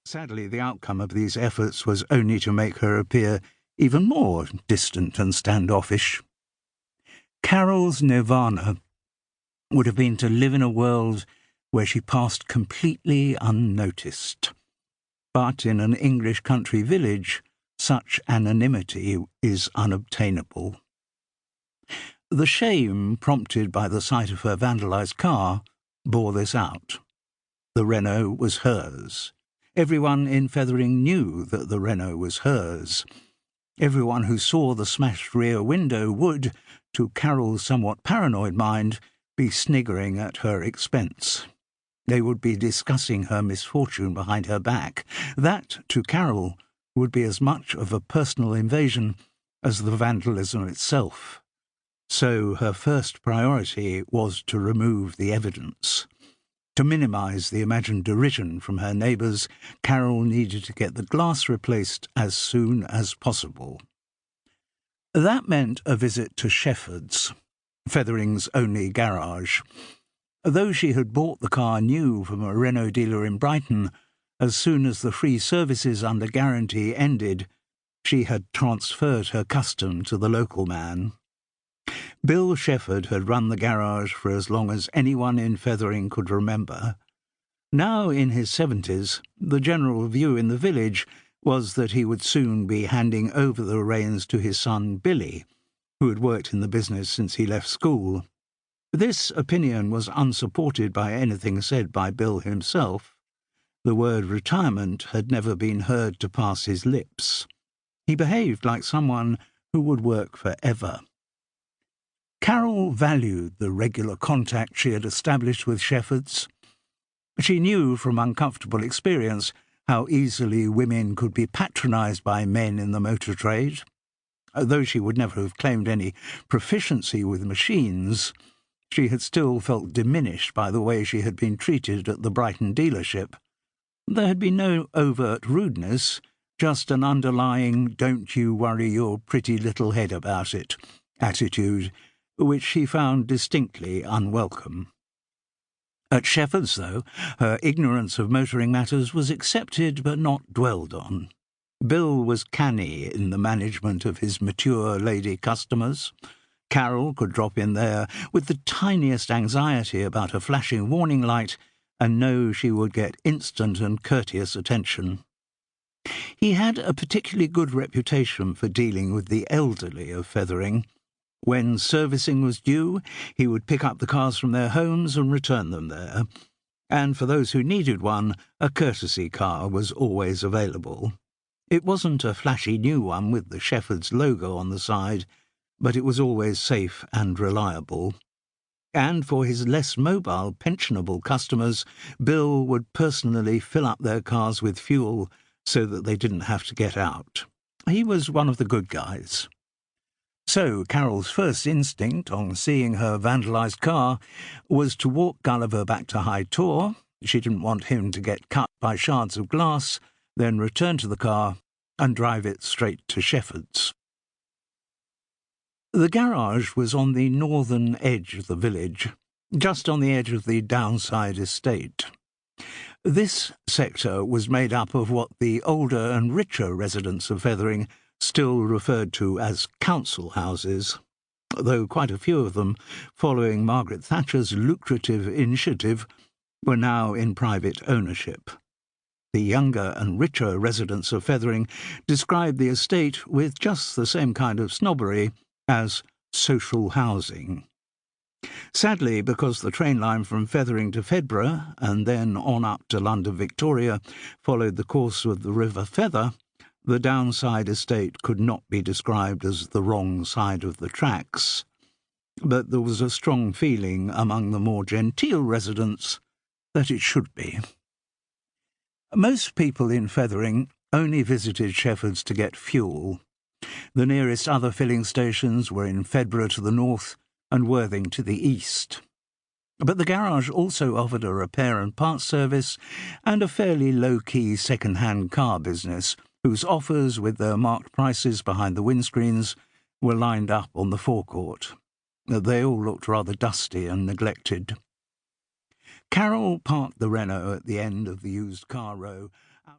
Sadly, the outcome of these efforts was only to make her appear even more distant and standoffish. Carole's nirvana would have been to live in a world where she passed completely unnoticed. But in an English country village, such anonymity is unobtainable. The shame prompted by the sight of her vandalised car bore this out. The Renault was hers. Everyone in Fethering knew that the Renault was hers. Everyone who saw the smashed rear window would, to Carole's somewhat paranoid mind, be sniggering at her expense. They would be discussing her misfortune behind her back. That, to Carole, would be as much of a personal invasion as the vandalism itself. So her first priority was to remove the evidence. To minimise the imagined derision from her neighbours, Carole needed to get the glass replaced as soon as possible. That meant a visit to Shefford's, Fethering's only garage. Though she had bought the car new from a Renault dealer in Brighton, as soon as the free services under guarantee ended, she had transferred her custom to the local man. Bill Shefford had run the garage for as long as anyone in Fethering could remember. Now in his 70s, the general view in the village was that he would soon be handing over the reins to his son Billy, who had worked in the business since he left school. This opinion was unsupported by anything said by Bill himself. The word retirement had never been heard to pass his lips. He behaved like someone who would work forever. Carole valued the regular contact she had established with Shefford's. She knew from uncomfortable experience how easily women could be patronised by men in the motor trade. Though she would never have claimed any proficiency with machines, she had still felt diminished by the way she had been treated at the Brighton dealership. There had been no overt rudeness, just an underlying "don't you worry your pretty little head about it" attitude, which she found distinctly unwelcome. At Shefford's, though, her ignorance of motoring matters was accepted but not dwelled on. Bill was canny in the management of his mature lady customers. Carole could drop in there with the tiniest anxiety about a flashing warning light and know she would get instant and courteous attention. He had a particularly good reputation for dealing with the elderly of Fethering. When servicing was due, he would pick up the cars from their homes and return them there. And for those who needed one, a courtesy car was always available. It wasn't a flashy new one with the Shefford's logo on the side, but it was always safe and reliable. And for his less mobile, pensionable customers, Bill would personally fill up their cars with fuel so that they didn't have to get out. He was one of the good guys. So Carole's first instinct on seeing her vandalised car was to walk Gulliver back to High Tor. She didn't want him to get cut by shards of glass, then return to the car and drive it straight to Shefford's. The garage was on the northern edge of the village, just on the edge of the downside estate. This sector was made up of what the older and richer residents of Fethering still referred to as council houses, though quite a few of them, following Margaret Thatcher's lucrative initiative, were now in private ownership. The younger and richer residents of Fethering described the estate with just the same kind of snobbery as social housing. Sadly, because the train line from Fethering to Fedborough, and then on up to London Victoria, followed the course of the River Feather, the downside estate could not be described as the wrong side of the tracks. But there was a strong feeling among the more genteel residents that it should be. Most people in Fethering only visited Shefford's to get fuel. The nearest other filling stations were in Fedborough to the north and Worthing to the east. But the garage also offered a repair and parts service and a fairly low-key second-hand car business, whose offers, with their marked prices behind the windscreens, were lined up on the forecourt. They all looked rather dusty and neglected. Carole parked the Renault at the end of the used car row